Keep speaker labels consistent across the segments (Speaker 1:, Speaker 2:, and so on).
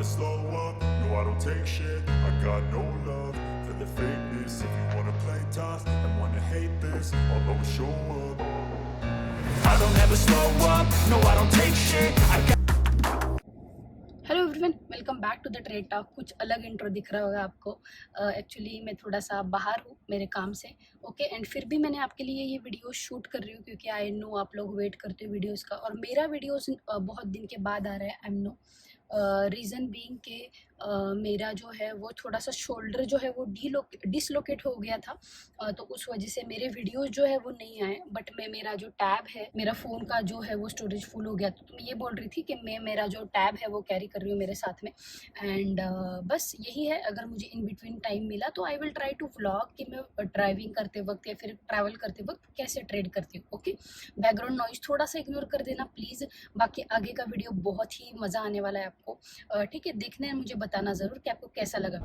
Speaker 1: slow up, no I don't take shit. I got no love for the fakeness. If you wanna play tough and wanna hate this, I'll always show up. I don't ever slow up, no I don't take shit. I got
Speaker 2: hello everyone, welcome back to the trade talk. कुछ अलग intro दिख रहा होगा आपको। Actually मैं थोड़ा सा बाहर हूँ मेरे काम से, ओके। एंड फिर भी मैंने आपके लिए ये वीडियो शूट कर रही हूँ क्योंकि आई नो आप लोग वेट करते हो वीडियोस का, और मेरा वीडियोस बहुत दिन के बाद आ रहा है। आई नो रीज़न बीइंग के मेरा जो है वो थोड़ा सा शोल्डर जो है वो डिसलोकेट हो गया था, तो उस वजह से मेरे वीडियोस जो है वो नहीं आए। बट मैं मेरा जो टैब है, मेरा फ़ोन का जो है वो स्टोरेज फुल हो गया, तो मैं ये बोल रही थी कि मैं मेरा जो टैब है वो कैरी कर रही हूँ मेरे साथ में। एंड बस यही है, अगर मुझे इन बिटवीन टाइम मिला तो I will try to vlog कि मैं ड्राइविंग करते वक्त या फिर ट्रैवल करते वक्त कैसे ट्रेड करती हूँ, ओके। बैकग्राउंड नॉइज़ थोड़ा सा इग्नोर कर देना प्लीज़। बाकी आगे का वीडियो बहुत ही मज़ा आने वाला है आपको, ठीक है। देखने मुझे बताना ज़रूर कि आपको कैसा लगा।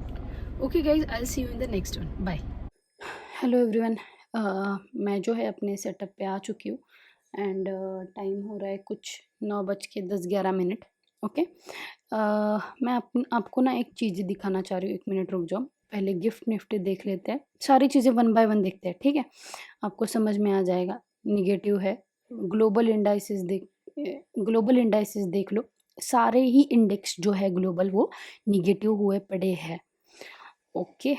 Speaker 2: Okay guys, I will see you in the next one, bye. Hello everyone, मैं जो है अपने सेटअप पे आ चुकी हूँ। एंड टाइम हो रहा है कुछ 9:10-11। ओके। मैं आपको ना एक चीज़ दिखाना चाह रही हूँ। 1 मिनट रुक जाओ, पहले गिफ्ट निफ्टी देख लेते हैं। सारी चीज़ें वन बाय वन देखते हैं, ठीक है। आपको समझ में आ जाएगा। निगेटिव है। ग्लोबल इंडाइसिस देख लो। सारे ही इंडेक्स जो है ग्लोबल वो निगेटिव हुए पड़े हैं, ओके।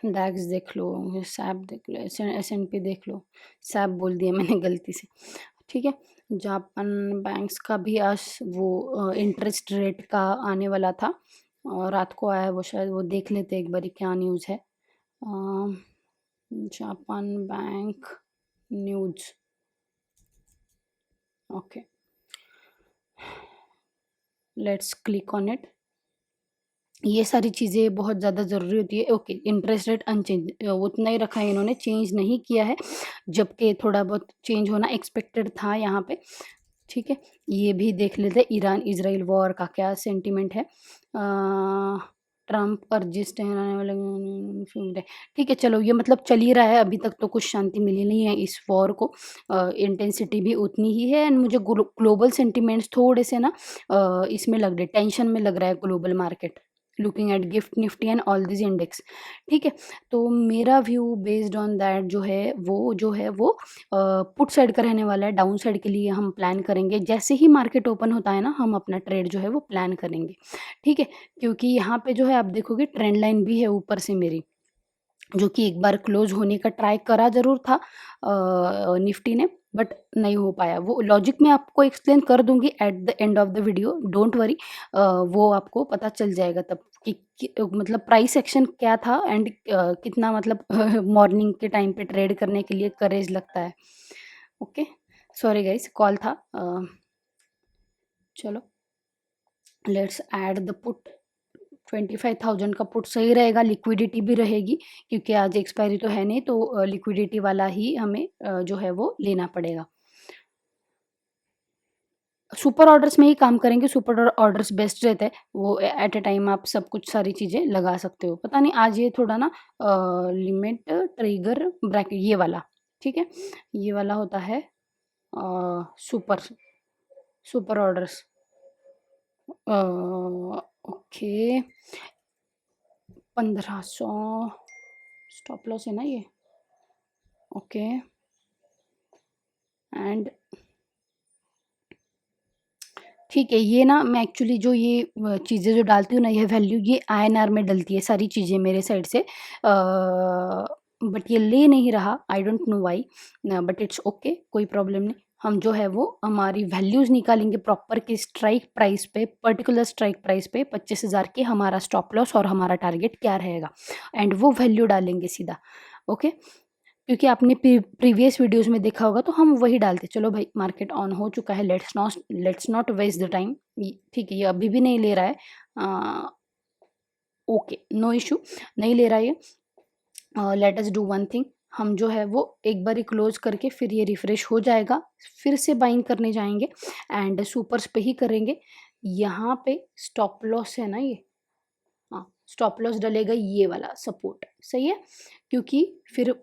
Speaker 2: डैक्स देख लो, सैप देख लो, S&P देख लो। सैप बोल दिया मैंने गलती से, ठीक है। जापान बैंक्स का भी आज वो इंटरेस्ट रेट का आने वाला था, और रात को आया वो, शायद वो देख लेते एक बारी क्या न्यूज़ है। Japan bank news, okay, let's click on it. ये सारी चीज़ें बहुत ज़्यादा ज़रूरी होती है, ओके। इंटरेस्ट रेट अनचेंज उतना ही रखा है इन्होंने, चेंज नहीं किया है, जबकि थोड़ा बहुत चेंज होना एक्सपेक्टेड था यहाँ पे, ठीक है। ये भी देख लेते हैं, ईरान इजराइल वॉर का क्या सेंटिमेंट है। ट्रम्प और जिस ठहराने वाले, ठीक है। चलो, ये मतलब चल ही रहा है, अभी तक तो कुछ शांति मिली नहीं है इस वॉर को। इंटेंसिटी भी उतनी ही है। एंड मुझे ग्लोबल सेंटिमेंट्स थोड़े से ना इसमें लग रहे, टेंशन में लग रहा है global market, looking at gift Nifty and all this index, ठीक है। तो मेरा व्यू बेस्ड ऑन दैट जो है वो पुट साइड का रहने वाला है। डाउन साइड के लिए हम प्लान करेंगे, जैसे ही मार्केट ओपन होता है ना, हम अपना ट्रेड जो है वो प्लान करेंगे, ठीक है। क्योंकि यहाँ पे जो है आप देखोगे ट्रेंड लाइन भी है ऊपर से मेरी, जो कि एक बार क्लोज होने का ट्राई करा ज़रूर था निफ्टी ने, बट नहीं हो पाया। वो लॉजिक मैं आपको एक्सप्लेन कर दूंगी at the end of the video, don't worry. वो आपको पता चल जाएगा तब कि मतलब प्राइस एक्शन क्या था, एंड कितना मतलब मॉर्निंग के टाइम पे ट्रेड करने के लिए करेज लगता है, ओके। सॉरी गाइस, कॉल था। चलो, लेट्स ऐड द पुट। 25,000 का पुट सही रहेगा, लिक्विडिटी भी रहेगी, क्योंकि आज एक्सपायरी तो है नहीं, तो लिक्विडिटी वाला ही हमें जो है वो लेना पड़ेगा। सुपर ऑर्डर्स में ही काम करेंगे, सुपर ऑर्डर्स बेस्ट रहते हैं, वो एट अ टाइम आप सब कुछ सारी चीज़ें लगा सकते हो। पता नहीं आज ये थोड़ा ना लिमिट ट्रिगर ब्रैकेट ये वाला, ठीक है, ये वाला होता है super super orders, okay. 1500 stop loss है ना ये, ओके। एंड ठीक है, ये ना मैं एक्चुअली जो ये चीज़ें जो डालती हूँ ना, ये वैल्यू ये INR में डलती है सारी चीज़ें मेरे साइड से, बट ये ले नहीं रहा, I don't know why, but it's okay, कोई प्रॉब्लम नहीं। हम जो है वो हमारी वैल्यूज़ निकालेंगे प्रॉपर कि स्ट्राइक प्राइस पे, पर्टिकुलर स्ट्राइक प्राइस पे 25,000 के हमारा स्टॉप लॉस और हमारा टारगेट क्या रहेगा, एंड वो वैल्यू डालेंगे सीधा, ओके। क्योंकि आपने प्रीवियस वीडियोस में देखा होगा, तो हम वही डालते। चलो भाई, मार्केट ऑन हो चुका है, let's not waste the time, ठीक है। ये अभी भी नहीं ले रहा है, ओके, नो इशू, नहीं ले रहा है ये। Let us do one thing, हम जो है वो एक बार ही क्लोज करके फिर ये रिफ्रेश हो जाएगा, फिर से बाइंग करने जाएंगे एंड सुपर्स पे ही करेंगे। यहाँ पे स्टॉप लॉस है ना ये, हाँ, स्टॉप लॉस डलेगा ये वाला सपोर्ट, सही है। क्योंकि फिर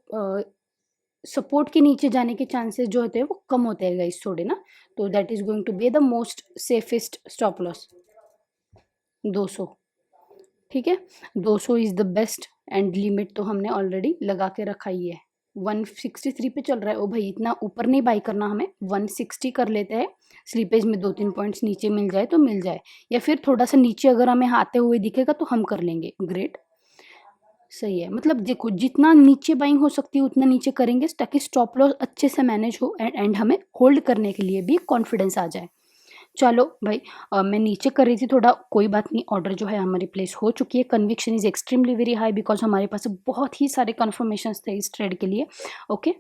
Speaker 2: सपोर्ट के नीचे जाने के चांसेस जो होते हैं वो कम होते हैं गाइस थोड़े ना, तो that is going to be the most safest stop loss. 200, ठीक है। 200 is the best end limit तो हमने ऑलरेडी लगा के रखा ही है। 163 पे चल रहा है। ओ भाई इतना ऊपर नहीं बाई करना हमें, 160 कर लेते हैं। स्लीपेज में 2-3 पॉइंट्स नीचे मिल जाए तो मिल जाए, या फिर थोड़ा सा नीचे अगर हमें आते हुए दिखेगा तो हम कर लेंगे। ग्रेट, सही है। मतलब देखो जितना नीचे बाइंग हो सकती है उतना नीचे करेंगे ताकि स्टॉप लॉस अच्छे से मैनेज हो एंड हमें होल्ड करने के लिए भी कॉन्फिडेंस आ जाए। चलो भाई, मैं नीचे कर रही थी थोड़ा, कोई बात नहीं। ऑर्डर जो है हमारी प्लेस हो चुकी है। Conviction is extremely very high because हमारे पास बहुत ही सारे कन्फर्मेशंस थे इस ट्रेड के लिए। ओके,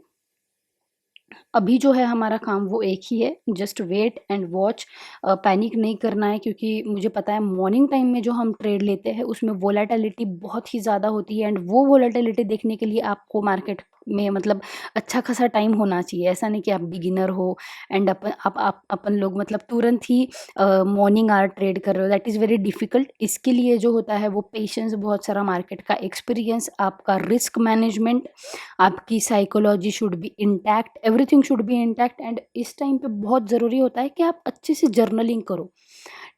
Speaker 2: अभी जो है हमारा काम वो एक ही है, just wait and watch. Panic नहीं करना है क्योंकि मुझे पता है मॉर्निंग टाइम में जो हम ट्रेड लेते हैं उसमें वोलेटिलिटी बहुत ही ज़्यादा होती है एंड वो वोलेटिलिटी देखने के लिए आपको मार्केट में मतलब अच्छा खासा टाइम होना चाहिए। ऐसा नहीं कि आप बिगिनर हो एंड अपन लोग मतलब तुरंत ही मॉर्निंग आवर ट्रेड कर रहे हो, दैट इज़ वेरी डिफ़िकल्ट। इसके लिए जो होता है वो पेशेंस, बहुत सारा मार्केट का एक्सपीरियंस, आपका रिस्क मैनेजमेंट, आपकी psychology should be intact, everything should be intact. And इस टाइम पे बहुत ज़रूरी होता है कि आप अच्छे से जर्नलिंग करो,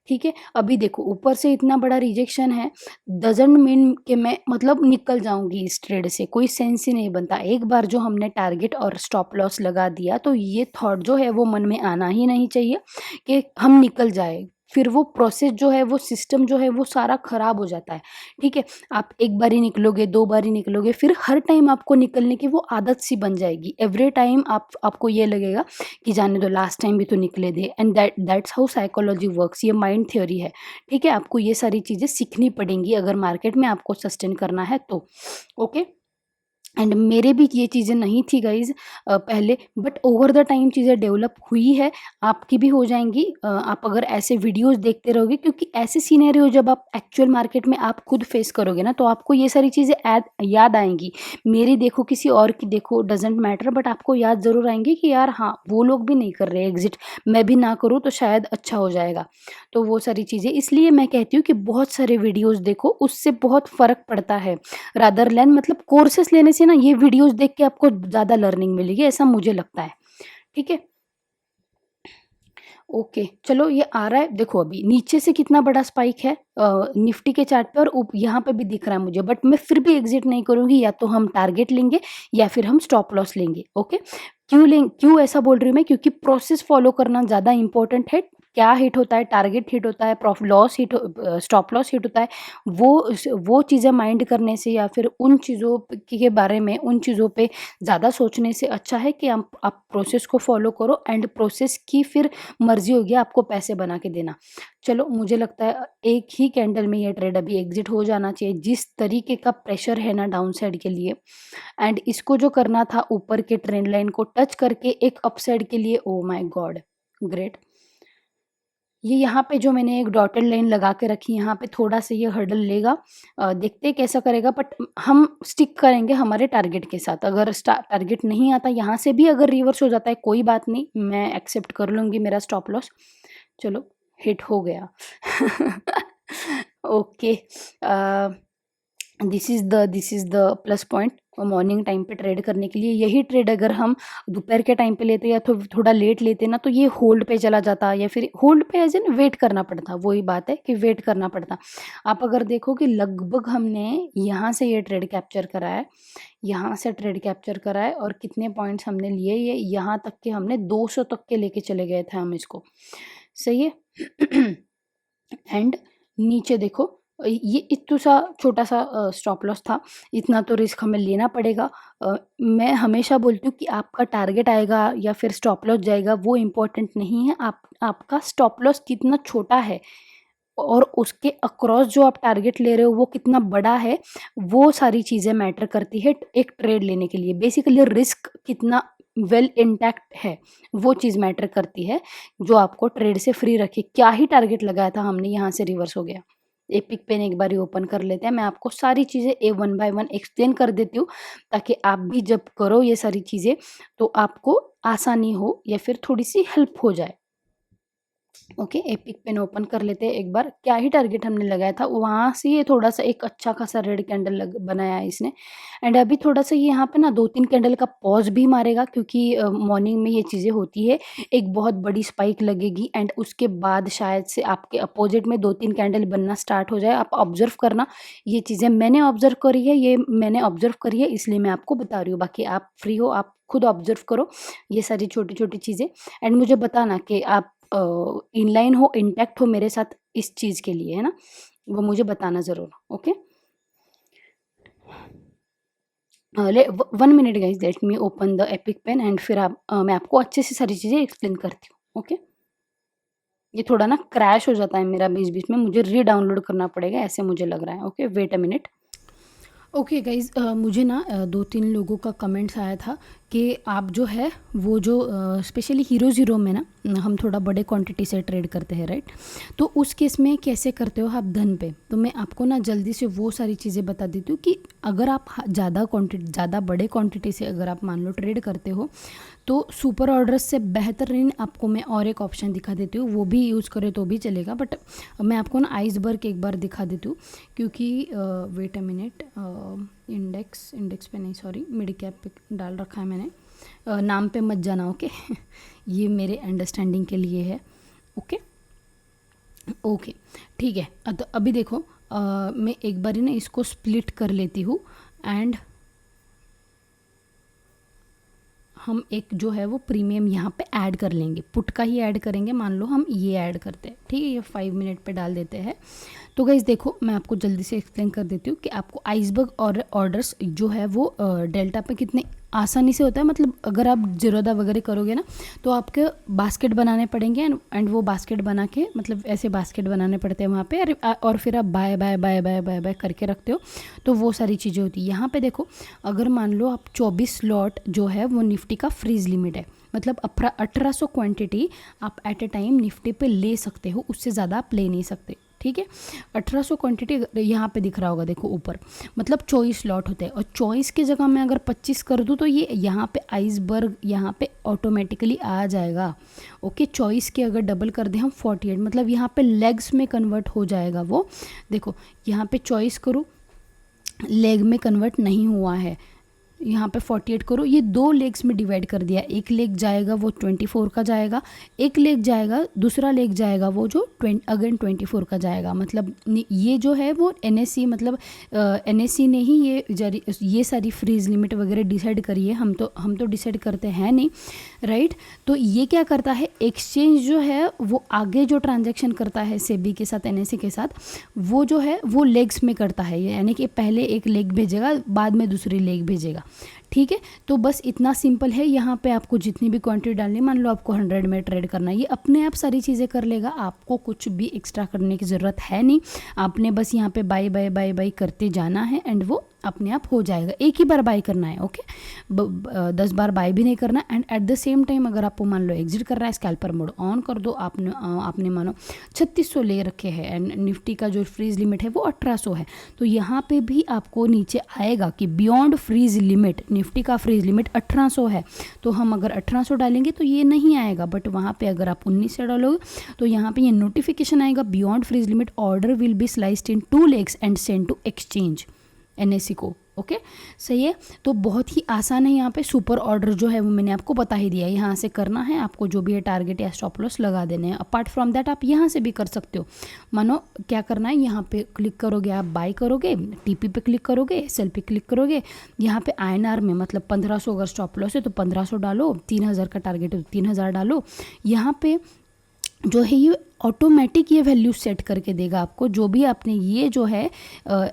Speaker 2: ठीक है। अभी देखो ऊपर से इतना बड़ा रिजेक्शन है, डजंट मीन कि मैं मतलब निकल जाऊंगी इस ट्रेड से, कोई सेंस ही नहीं बनता। एक बार जो हमने टारगेट और स्टॉप लॉस लगा दिया तो ये थॉट जो है वो मन में आना ही नहीं चाहिए कि हम निकल जाए। फिर वो प्रोसेस जो है, वो सिस्टम जो है वो सारा खराब हो जाता है, ठीक है। आप एक बार ही निकलोगे, 2 बार ही निकलोगे, फिर हर टाइम आपको निकलने की वो आदत सी बन जाएगी। एवरी टाइम आपको ये लगेगा कि जाने दो, लास्ट टाइम भी तो निकले थे। And that's how psychology works, ये माइंड थ्योरी है, ठीक है। आपको ये सारी चीज़ें सीखनी पड़ेंगी अगर मार्केट में आपको सस्टेन करना है तो। ओके, एंड मेरे भी ये चीज़ें नहीं थी गाइज़ पहले, बट ओवर द टाइम चीज़ें डेवलप हुई है, आपकी भी हो जाएँगी। आप अगर ऐसे वीडियोज़ देखते रहोगे, क्योंकि ऐसे सिनेरियो जब आप एक्चुअल मार्केट में आप खुद फेस करोगे ना तो आपको ये सारी चीज़ें याद आएँगी। मेरी देखो, किसी और की देखो, डज़न्ट मैटर, बट आपको याद ज़रूर आएँगी कि यार हाँ, वो लोग भी नहीं कर रहे एग्ज़िट, मैं भी ना करूँ तो शायद अच्छा हो जाएगा। तो वो सारी चीज़ें इसलिए मैं कहती हूँ कि बहुत सारे वीडियोज़ देखो, उससे बहुत फ़र्क पड़ता है। रादर देन मतलब कोर्सेस लेने से ना ये वीडियोस देख के आपको ज़्यादा लर्निंग मिलेगी, ऐसा मुझे लगता है, ठीक है। ओके, चलो ये आ रहा है, देखो अभी नीचे से कितना बड़ा स्पाइक है निफ्टी के चार्ट पे, और यहाँ पे भी दिख रहा है मुझे, बट मैं फिर भी एग्जिट नहीं करूँगी। या तो हम टारगेट लेंगे या फिर हम स्टॉप लॉस लेंगे। ओके, क्यों ऐसा बोल रही हूँ मैं, क्योंकि प्रोसेस फॉलो करना ज़्यादा इंपॉर्टेंट है। क्या हिट होता है, टारगेट हिट होता है, loss hit, stop loss hit होता है, वो चीज़ें माइंड करने से या फिर उन चीज़ों के बारे में, उन चीज़ों पे ज़्यादा सोचने से अच्छा है कि आप प्रोसेस को फॉलो करो एंड प्रोसेस की फिर मर्जी होगी आपको पैसे बना के देना। चलो मुझे लगता है एक ही कैंडल में ये ट्रेड अभी एग्जिट हो जाना चाहिए, जिस तरीके का प्रेशर है ना डाउन साइड के लिए। एंड इसको जो करना था ऊपर के ट्रेंड लाइन को टच करके एक अपसाइड के लिए, ओ माय गॉड, ग्रेट। ये यहाँ पे जो मैंने एक डॉटेड लाइन लगा के रखी, यहाँ पे थोड़ा सा ये हर्डल लेगा, देखते हैं कैसा करेगा, बट हम स्टिक करेंगे हमारे टारगेट के साथ। अगर टारगेट नहीं आता, यहाँ से भी अगर रिवर्स हो जाता है कोई बात नहीं, मैं एक्सेप्ट कर लूँगी मेरा स्टॉप लॉस। चलो हिट हो गया। Okay, this is the plus point morning time पे ट्रेड करने के लिए। यही ट्रेड अगर हम दोपहर के टाइम पे लेते या तो थोड़ा लेट लेते ना तो ये होल्ड पे चला जाता, या फिर होल्ड पे एज इन वेट करना पड़ता। वही बात है कि वेट करना पड़ता। आप अगर देखो कि लगभग हमने यहाँ से ये ट्रेड कैप्चर करा है, यहाँ से ट्रेड कैप्चर करा है, और कितने पॉइंट्स हमने लिए, ये यहाँ तक के हमने 200 तक के लेके चले गए थे हम इसको, सही है। एंड नीचे देखो, ये इतना सा छोटा सा स्टॉप लॉस था, इतना तो रिस्क हमें लेना पड़ेगा। मैं हमेशा बोलती हूँ कि आपका टारगेट आएगा या फिर स्टॉप लॉस जाएगा वो इम्पोर्टेंट नहीं है, आपका स्टॉप लॉस कितना छोटा है और उसके अक्रॉस जो आप टारगेट ले रहे हो वो कितना बड़ा है, वो सारी चीज़ें मैटर करती है एक ट्रेड लेने के लिए। बेसिकली रिस्क कितना वेल इंटैक्ट है वो चीज़ मैटर करती है, जो आपको ट्रेड से फ्री रखे। क्या ही टारगेट लगाया था हमने, यहाँ से रिवर्स हो गया। एपिक पेन एक बार ही ओपन कर लेते हैं, मैं आपको सारी चीज़ें वन बाय वन एक्सप्लेन कर देती हूँ ताकि आप भी जब करो ये सारी चीज़ें तो आपको आसानी हो या फिर थोड़ी सी हेल्प हो जाए। ओके, एपिक पेन ओपन कर लेते हैं एक बार। क्या ही टारगेट हमने लगाया था, वहाँ से ये थोड़ा-सा एक अच्छा खासा रेड कैंडल लग बनाया है इसने। एंड अभी थोड़ा-सा ये यहाँ पे ना 2-3 कैंडल का पॉज़ भी मारेगा, क्योंकि मॉर्निंग में ये चीज़ें होती है। एक बहुत बड़ी स्पाइक लगेगी एंड उसके बाद शायद से आपके अपोज़िट में 2-3 कैंडल बनना स्टार्ट हो जाए। आप ऑब्ज़र्व करना, ये चीज़ें मैंने ऑब्ज़र्व करी है, ये मैंने ऑब्ज़र्व करी है, इसलिए मैं आपको बता रही हूँ। बाकी आप फ्री हो, आप खुद ऑब्ज़र्व करो ये सारी छोटी-छोटी चीज़ें एंड मुझे बताना कि आप इनलाइन हो, इंटैक्ट हो मेरे साथ इस चीज़ के लिए, है ना? वो मुझे बताना ज़रूर, okay? 1 minute guys, let me open the epic pen and फिर मैं आपको अच्छे से सारी चीज़ें एक्सप्लेन करती हूँ, ओके? ये थोड़ा ना क्रैश हो जाता है मेरा बीच-बीच में, मुझे री-डाउनलोड करना पड़ेगा, ऐसे मुझे लग रहा है, okay? Wait a minute. Okay guys, मुझे ना 2-3 लोगों का कमेंट्स आया था कि आप जो है वो जो स्पेशली हीरो ज़ीरो में ना हम थोड़ा बड़े क्वांटिटी से ट्रेड करते हैं, राइट? तो उस केस में कैसे करते हो आप धन पे? तो मैं आपको ना जल्दी से वो सारी चीज़ें बता देती हूँ कि अगर आप ज़्यादा बड़े क्वांटिटी से अगर आप मान लो ट्रेड करते हो, तो सुपर ऑर्डर्स से बेहतरीन आपको मैं और एक ऑप्शन दिखा देती हूँ, वो भी यूज़ करें तो भी चलेगा, बट मैं आपको ना आइसबर्ग एक बार दिखा देती हूँ, क्योंकि वेट अ मिनट, इंडेक्स पे नहीं, सॉरी, मिड कैप पे डाल रखा है मैंने। नाम पे मत जाना, ओके? ये मेरे अंडरस्टैंडिंग के लिए है, ओके? ओके, ठीक है। तो अभी देखो, मैं एक बारी ना इसको स्प्लिट कर लेती हूँ एंड हम एक जो है वो प्रीमियम यहाँ पे ऐड कर लेंगे, पुट का ही ऐड करेंगे। मान लो हम ये ऐड करते हैं, ठीक है? ये 5 मिनट पे डाल देते हैं। तो गाइज़ देखो, मैं आपको जल्दी से एक्सप्लेन कर देती हूँ कि आपको आइसबर्ग और ऑर्डर्स जो है वो डेल्टा पे कितने आसानी से होता है। मतलब अगर आप ज़ीरोधा वगैरह करोगे ना, तो आपके बास्केट बनाने पड़ेंगे एंड वो बास्केट बना के, मतलब ऐसे बास्केट बनाने पड़ते हैं वहाँ पे, और फिर आप bye bye bye bye bye bye करके रखते हो, तो वो सारी चीज़ें होती है। यहाँ पे देखो, अगर मान लो आप 24 लॉट जो है वो निफ्टी का फ्रीज लिमिट है, मतलब 1800 क्वांटिटी आप एट ए टाइम निफ्टी पे ले सकते हो, उससे ज़्यादा आप ले नहीं सकते, ठीक है? 1800 क्वांटिटी यहाँ पे दिख रहा होगा, देखो ऊपर, मतलब 24 लॉट होते हैं, और 24 की जगह मैं अगर 25 कर दूँ तो ये यहाँ पे आइसबर्ग यहाँ पे ऑटोमेटिकली आ जाएगा, ओके? 24 के अगर डबल कर दें हम 48, मतलब यहाँ पे लेग्स में कन्वर्ट हो जाएगा वो। देखो यहाँ पे 24 करूँ, लेग में कन्वर्ट नहीं हुआ है, यहाँ पे 48 करो, ये 2 लेग्स में डिवाइड कर दिया। एक लेग जाएगा वो 24 का जाएगा, एक लेग जाएगा, दूसरा लेग जाएगा वो जो अगेन 24 का जाएगा। मतलब ये जो है वो एनएससी, मतलब एनएससी ने ही ये सारी फ्रीज लिमिट वगैरह डिसाइड करी है, हम तो डिसाइड करते हैं नहीं, राइट? तो ये क्या करता है, एक्सचेंज जो है वो आगे जो ट्रांजैक्शन करता है सेबी के साथ, एनएससी के साथ, वो जो है वो लेग्स में करता है, यानी कि पहले एक लेग भेजेगा, बाद में दूसरी लेग भेजेगा, ठीक है? तो बस इतना सिंपल है। यहाँ पे आपको जितनी भी क्वांटिटी डालनी, मान लो आपको 100 में ट्रेड करना है, ये अपने आप सारी चीज़ें कर लेगा, आपको कुछ भी एक्स्ट्रा करने की ज़रूरत है नहीं। आपने बस यहाँ पे बाय बाय बाय बाय करते जाना है एंड वो अपने आप हो जाएगा। एक ही बार बाय करना है, ओके? 10 बार बाय भी नहीं करना। And at the same time अगर आपको मान लो एग्जिट करना है, स्कैल्पर मोड ऑन कर दो। आपने मानो 3600 ले रखे हैं एंड निफ्टी का जो फ्रीज लिमिट है वो 1800 है, तो यहाँ पे भी आपको नीचे आएगा कि बियॉन्ड फ्रीज लिमिट, निफ्टी का फ्रीज लिमिट 1800 है, तो हम अगर 1800 डालेंगे तो ये नहीं आएगा, बट वहाँ पे अगर आप 1900 डालोगे तो यहाँ पे ये नोटिफिकेशन आएगा, beyond freeze limit order will be sliced in 2 legs and send to exchange, NSC को, ओके? सही है। तो बहुत ही आसान है। यहाँ पे सुपर ऑर्डर जो है वो मैंने आपको बता ही दिया है, यहाँ से करना है आपको, जो भी है टारगेट या स्टॉप लॉस लगा देने हैं। अपार्ट फ्रॉम दैट आप यहाँ से भी कर सकते हो। मानो क्या करना है, यहाँ पे क्लिक करोगे, आप बाय करोगे, टीपी पे क्लिक करोगे, सेल पे क्लिक करोगे, यहाँ पे आईएनआर में, मतलब 1500 अगर स्टॉप लॉस है तो 1500 डालो, 3000 का टारगेट है तो 3000 डालो। यहाँ पे जो है ये ऑटोमेटिक ये वैल्यू सेट करके देगा आपको, जो भी आपने ये जो है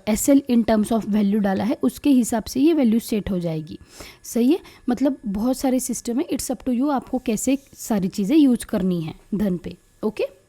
Speaker 2: SL in terms of value डाला है उसके हिसाब से ये वैल्यू सेट हो जाएगी। सही है, मतलब बहुत सारे सिस्टम है, इट्स अप टू यू आपको कैसे सारी चीज़ें यूज करनी है धन पे, okay?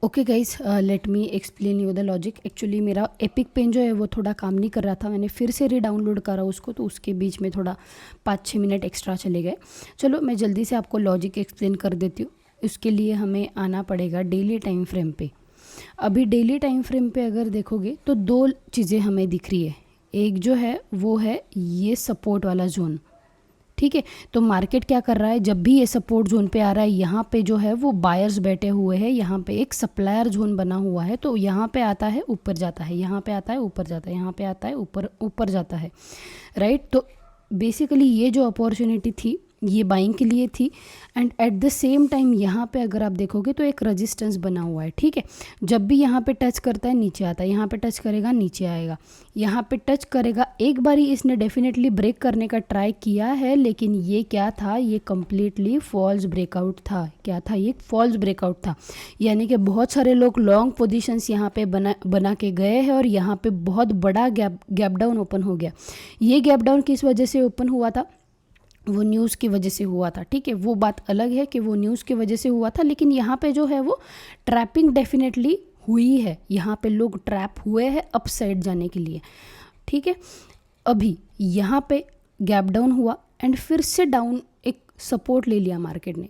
Speaker 2: Okay guys, let me explain you the logic. Actually मेरा एपिक पेन जो है वो थोड़ा काम नहीं कर रहा था, मैंने फिर से रीडाउनलोड करा उसको, तो उसके बीच में थोड़ा 5-6 मिनट एक्स्ट्रा चले गए। चलो मैं जल्दी से आपको लॉजिक एक्सप्लेन कर देती हूँ। उसके लिए हमें आना पड़ेगा डेली टाइम फ्रेम पे। अभी डेली टाइम फ्रेम पे अगर देखोगे तो 2 चीज़ें हमें दिख रही है। एक जो है वो है ये सपोर्ट वाला जोन, ठीक है। तो मार्केट क्या कर रहा है, जब भी ये सपोर्ट जोन पे आ रहा है, यहाँ पे जो है वो बायर्स बैठे हुए हैं, यहाँ पे एक सप्लायर जोन बना हुआ है, तो यहाँ पे आता है ऊपर जाता है, यहाँ पे आता है ऊपर जाता है, यहाँ पे आता है ऊपर ऊपर जाता है, राइट। तो बेसिकली ये जो अपॉर्चुनिटी थी ये बाइंग के लिए थी, and at the same time यहाँ पे अगर आप देखोगे तो एक रेजिस्टेंस बना हुआ है, ठीक है। जब भी यहाँ पे टच करता है नीचे आता है, यहाँ पे टच करेगा नीचे आएगा, यहाँ पे टच करेगा। एक बारी इसने डेफिनेटली ब्रेक करने का ट्राई किया है, लेकिन ये क्या था, ये कम्प्लीटली फॉल्स ब्रेकआउट था। क्या था ये? फॉल्स ब्रेकआउट था। यानी कि बहुत सारे लोग लॉन्ग पोजिशंस यहाँ पे बना के गए हैं और यहाँ पे बहुत बड़ा गैप डाउन ओपन हो गया। ये गैप डाउन किस वजह से ओपन हुआ था? वो न्यूज़ की वजह से हुआ था, ठीक है। वो बात अलग है कि वो न्यूज़ की वजह से हुआ था, लेकिन यहाँ पे जो है वो ट्रैपिंग डेफिनेटली हुई है। यहाँ पे लोग ट्रैप हुए हैं अपसाइड जाने के लिए, ठीक है। अभी यहाँ पे गैप डाउन हुआ एंड फिर से डाउन एक सपोर्ट ले लिया मार्केट ने,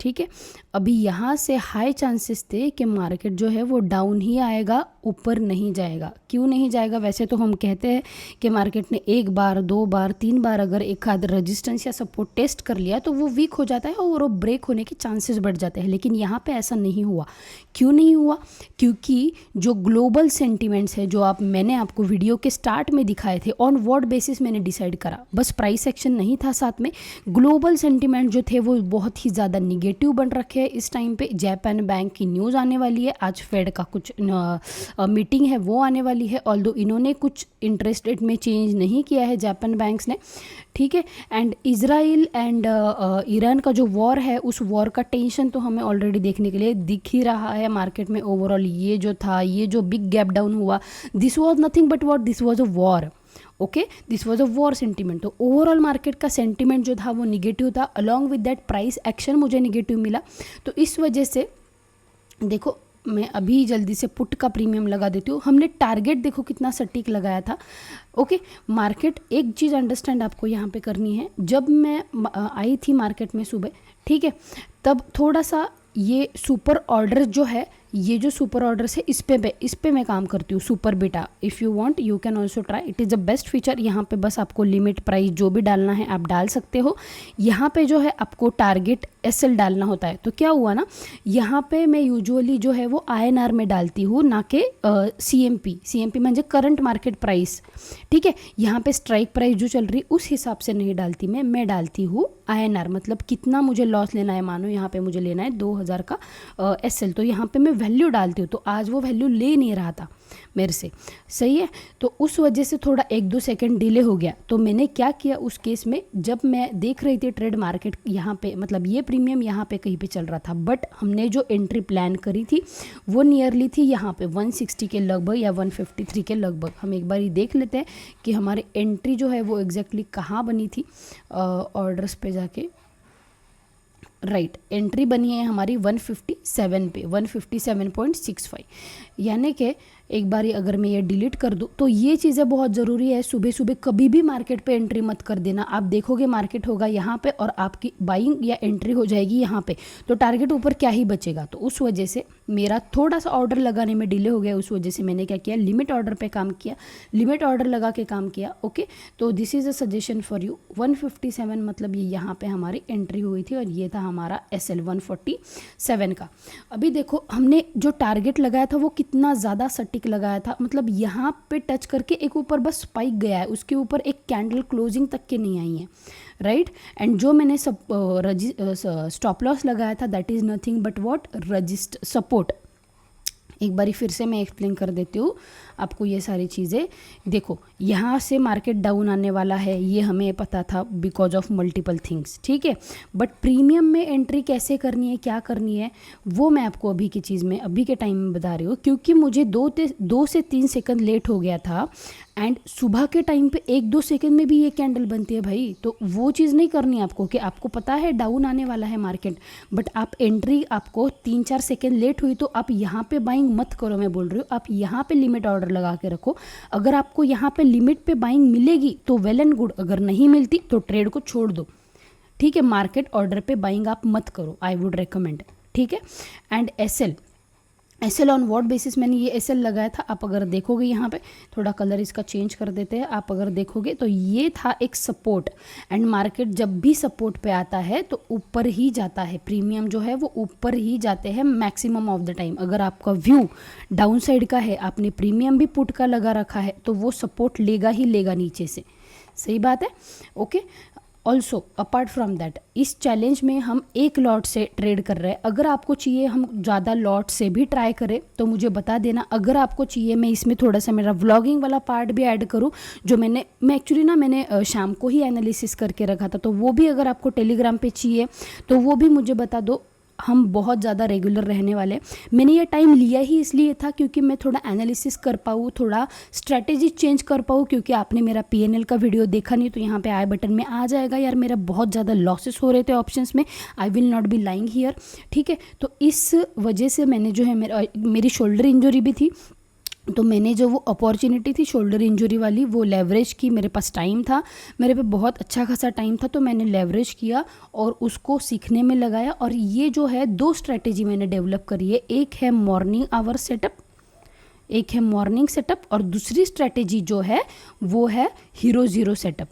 Speaker 2: ठीक है। अभी यहाँ से हाई चांसेस थे कि मार्केट जो है वो डाउन ही आएगा, ऊपर नहीं जाएगा। क्यों नहीं जाएगा? वैसे तो हम कहते हैं कि मार्केट ने 1 बार 2 बार 3 बार अगर एक आध रेजिस्टेंस या सपोर्ट टेस्ट कर लिया तो वो वीक हो जाता है और वो ब्रेक होने के चांसेस बढ़ जाते हैं, लेकिन यहाँ पे ऐसा नहीं हुआ। क्यों नहीं हुआ? क्योंकि जो ग्लोबल सेंटिमेंट्स है, जो मैंने आपको वीडियो के स्टार्ट में दिखाए थे, ऑन व्हाट बेसिस मैंने डिसाइड करा, बस प्राइस एक्शन नहीं था, साथ में ग्लोबल सेंटिमेंट जो थे वो बहुत ही ज़्यादा निगेटिव बन रखे हैं इस टाइम पे। जापान बैंक की न्यूज़ आने वाली है, आज फेड का कुछ मीटिंग है वो आने वाली है, ऑल्दो इन्होंने कुछ इंटरेस्ट रेट में चेंज नहीं किया है जापान बैंक्स ने, ठीक है। एंड इजराइल एंड ईरान का जो वॉर है, उस वॉर का टेंशन तो हमें ऑलरेडी देखने के लिए दिख ही रहा है मार्केट में। ओवरऑल ये जो था, ये जो बिग गैप डाउन हुआ, this was nothing but what, this was a war, okay, this was a war sentiment. तो ओवरऑल मार्केट का सेंटिमेंट जो था वो निगेटिव था, along with that price action मुझे निगेटिव मिला। तो इस वजह से देखो, मैं अभी जल्दी से पुट का प्रीमियम लगा देती हूँ। हमने टारगेट देखो कितना सटीक लगाया था, ओके। मार्केट, एक चीज़ अंडरस्टैंड आपको यहाँ पे करनी है, जब मैं आई थी मार्केट में सुबह, ठीक है, तब थोड़ा सा ये सुपर ऑर्डर जो है, ये जो सुपर ऑर्डर्स है, इस पे मैं काम करती हूँ, super beta. If you want you can also try, it is the best feature. यहाँ पे बस आपको लिमिट प्राइस जो भी डालना है आप डाल सकते हो। यहाँ पे जो है आपको टारगेट SL डालना होता है। तो क्या हुआ ना, यहाँ पे मैं यूजुअली जो है वो INR में डालती हूँ, ना कि CMP म्हणजे करंट मार्केट प्राइस, ठीक है। यहाँ पे स्ट्राइक प्राइस जो चल रही उस हिसाब से नहीं डालती मैं डालती हूँ INR, मतलब कितना मुझे लॉस लेना है। मानो यहाँ पे मुझे लेना है 2000 का SL, तो यहाँ पे मैं वैल्यू डालती हूँ। तो आज वो वैल्यू ले नहीं रहा था मेरे से, सही है। तो उस वजह से थोड़ा 1-2 सेकंड डिले हो गया। तो मैंने क्या किया उस केस में, जब मैं देख रही थी ट्रेड मार्केट यहाँ पे, मतलब ये प्रीमियम यहाँ पे कहीं पे चल रहा था, बट हमने जो एंट्री प्लान करी थी वो नियरली थी यहाँ पे 160 के लगभग या 153 के लगभग। हम एक बार ही देख लेते हैं कि हमारी एंट्री जो है वो एग्जैक्टली कहाँ बनी थी। ऑर्डर्स पे जाके, राइट, एंट्री बनी है हमारी 157 पे, 157.65। यानी कि एक बारी अगर मैं ये डिलीट कर दूँ, तो ये चीज़ें बहुत ज़रूरी है। सुबह सुबह कभी भी मार्केट पे एंट्री मत कर देना। आप देखोगे मार्केट होगा यहाँ पे और आपकी बाइंग या एंट्री हो जाएगी यहाँ पे, तो टारगेट ऊपर क्या ही बचेगा। तो उस वजह से मेरा थोड़ा सा ऑर्डर लगाने में डिले हो गया। उस वजह से मैंने क्या किया, लिमिट ऑर्डर पे काम किया, लिमिट ऑर्डर लगा के काम किया, ओके। तो this is a suggestion for you. 157 मतलब ये यहाँ पे हमारी एंट्री हुई थी और ये था हमारा SL 147 का। अभी देखो हमने जो टारगेट लगाया था वो कितना ज़्यादा सटीक लगाया था, मतलब यहाँ पे टच करके एक ऊपर बस स्पाइक गया है, उसके ऊपर एक कैंडल क्लोजिंग तक के नहीं आई है, राइट। एंड जो मैंने स्टॉप लॉस लगाया था, that is nothing but what, support. एक बारी फिर से मैं एक्सप्लेन कर देती हूँ आपको ये सारी चीज़ें देखो, यहाँ से मार्केट डाउन आने वाला है ये हमें पता था बिकॉज ऑफ मल्टीपल थिंग्स, ठीक है। बट प्रीमियम में एंट्री कैसे करनी है, क्या करनी है, वो मैं आपको अभी की चीज़ में अभी के टाइम में बता रही हूँ, क्योंकि मुझे 2 से 3 सेकंड लेट हो गया था एंड सुबह के टाइम पे 1-2 सेकंड में भी ये कैंडल बनती है भाई। तो वो चीज़ नहीं करनी है आपको कि आपको पता है डाउन आने वाला है मार्केट, बट आप एंट्री आपको 3-4 सेकंड लेट हुई तो आप यहाँ पे बाइंग मत करो, मैं बोल रही हूँ आप यहाँ पे लिमिट ऑर्डर लगा के रखो। अगर आपको यहाँ पे लिमिट पे बाइंग मिलेगी तो वेल एंड गुड, अगर नहीं मिलती तो ट्रेड को छोड़ दो, ठीक है। मार्केट ऑर्डर पे बाइंग आप मत करो, आई वुड रिकमेंड, ठीक है। And SL on what basis मैंने ये एसएल लगाया था, आप अगर देखोगे यहाँ पे थोड़ा कलर इसका चेंज कर देते हैं, आप अगर देखोगे तो ये था एक सपोर्ट एंड मार्केट जब भी सपोर्ट पे आता है तो ऊपर ही जाता है, प्रीमियम जो है वो ऊपर ही जाते हैं मैक्सिमम ऑफ द टाइम। अगर आपका व्यू डाउन साइड का है, आपने प्रीमियम भी पुट का लगा रखा है तो वो सपोर्ट लेगा ही लेगा नीचे से, सही बात है, okay. Also apart from that इस चैलेंज में हम एक लॉट से ट्रेड कर रहे हैं। अगर आपको चाहिए हम ज़्यादा लॉट से भी ट्राई करें तो मुझे बता देना। अगर आपको चाहिए मैं इसमें थोड़ा सा मेरा व्लॉगिंग वाला पार्ट भी ऐड करूं, जो मैं एक्चुअली मैंने शाम को ही एनालिसिस करके रखा था, तो वो भी अगर आपको टेलीग्राम पे चाहिए तो वो भी मुझे बता दो। हम बहुत ज़्यादा रेगुलर रहने वाले। मैंने ये टाइम लिया ही इसलिए था क्योंकि मैं थोड़ा एनालिसिस कर पाऊँ, थोड़ा स्ट्रैटेजी चेंज कर पाऊँ, क्योंकि आपने मेरा PNL का वीडियो देखा नहीं तो यहाँ पे आई बटन में आ जाएगा। यार मेरा बहुत ज़्यादा लॉसेस हो रहे थे ऑप्शंस में, I will not be lying here, ठीक है। तो इस वजह से मैंने जो है मेरी शोल्डर इंजरी भी थी, तो मैंने जो वो अपॉर्चुनिटी थी शोल्डर इंजरी वाली वो लेवरेज की। मेरे पास टाइम था, मेरे पे बहुत अच्छा खासा टाइम था, तो मैंने लेवरेज किया और उसको सीखने में लगाया। और ये जो है 2 स्ट्रैटेजी मैंने डेवलप करी है, एक है मॉर्निंग आवर सेटअप, एक है मॉर्निंग सेटअप, और दूसरी स्ट्रैटेजी जो है वो है hero zero setup,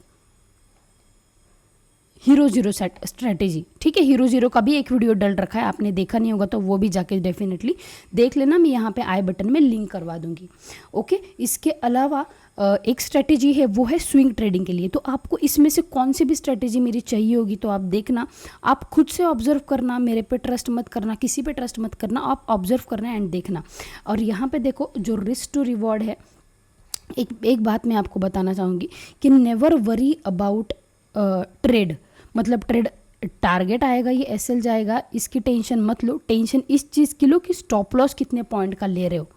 Speaker 2: hero zero strategy, ठीक है। हीरो ज़ीरो का भी एक वीडियो डल रखा है, आपने देखा नहीं होगा तो वो भी जाके डेफिनेटली देख लेना, मैं यहाँ पे आई बटन में लिंक करवा दूंगी, ओके। इसके अलावा एक स्ट्रैटेजी है वो है स्विंग ट्रेडिंग के लिए। तो आपको इसमें से कौन सी भी स्ट्रैटेजी मेरी चाहिए होगी तो आप देखना, आप खुद से ऑब्जर्व करना, मेरे पे ट्रस्ट मत करना, किसी पे ट्रस्ट मत करना, आप ऑब्जर्व करना एंड देखना। और यहाँ पे देखो जो रिस्क टू रिवॉर्ड है, एक बात मैं आपको बताना चाहूँगी कि नेवर वरी अबाउट ट्रेड, मतलब ट्रेड टारगेट आएगा, ये एसएल जाएगा, इसकी टेंशन मत लो। टेंशन इस चीज़ की लो कि स्टॉप लॉस कितने पॉइंट का ले रहे हो,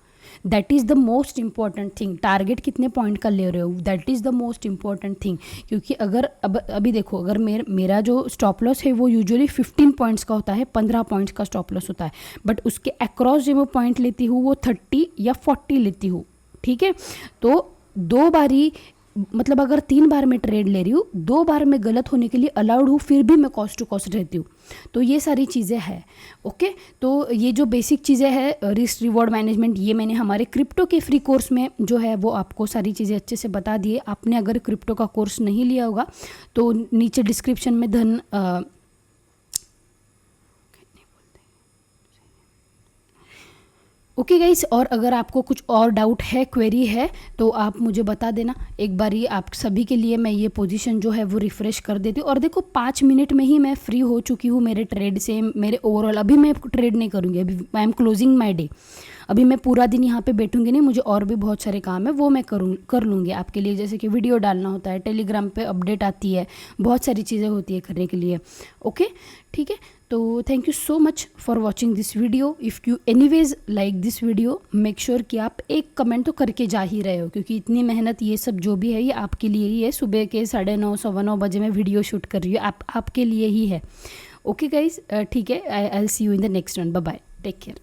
Speaker 2: that is the most important thing. Target कितने पॉइंट का ले रहे हो, that is the most important thing. क्योंकि अगर अभी देखो, अगर मेरा जो स्टॉप लॉस है वो यूजुअली 15 पॉइंट्स का होता है, 15 पॉइंट्स का स्टॉप लॉस होता है, बट उसके अक्रॉस जो मैं पॉइंट लेती हूँ वो 30 या 40 लेती हूँ, ठीक है। तो 2 बारी, मतलब अगर 3 बार मैं ट्रेड ले रही हूँ, 2 बार मैं गलत होने के लिए अलाउड हूँ, फिर भी मैं कॉस्ट टू कॉस्ट रहती हूँ। तो ये सारी चीज़ें हैं, ओके। तो ये जो बेसिक चीज़ें हैं रिस्क रिवॉर्ड मैनेजमेंट, ये मैंने हमारे क्रिप्टो के फ्री कोर्स में जो है वो आपको सारी चीज़ें अच्छे से बता दिए। आपने अगर क्रिप्टो का कोर्स नहीं लिया होगा तो नीचे डिस्क्रिप्शन में ओके गाइस। और अगर आपको कुछ और डाउट है, क्वेरी है, तो आप मुझे बता देना। एक बार ये आप सभी के लिए मैं ये पोजीशन जो है वो रिफ़्रेश कर देती हूँ। और देखो 5 मिनट में ही मैं फ्री हो चुकी हूँ मेरे ट्रेड से, मेरे ओवरऑल। अभी मैं ट्रेड नहीं करूँगी, अभी I am closing my day. अभी मैं पूरा दिन यहाँ पे बैठूंगी नहीं, मुझे और भी बहुत सारे काम है, वो मैं कर लूँगी आपके लिए। जैसे कि वीडियो डालना होता है, टेलीग्राम पे अपडेट आती है, बहुत सारी चीज़ें होती है करने के लिए, ओके, ठीक है। तो thank you so much for watching this video. If you anyways like this video, make sure कि आप एक कमेंट तो करके जा ही रहे हो, क्योंकि इतनी मेहनत ये सब जो भी है ये आपके लिए ही है। सुबह के 9:30 9:15 बजे मैं वीडियो शूट कर रही हूँ, आपके लिए ही है, ओके गाइज, ठीक है। I will see you in the next one, bye bye, take care.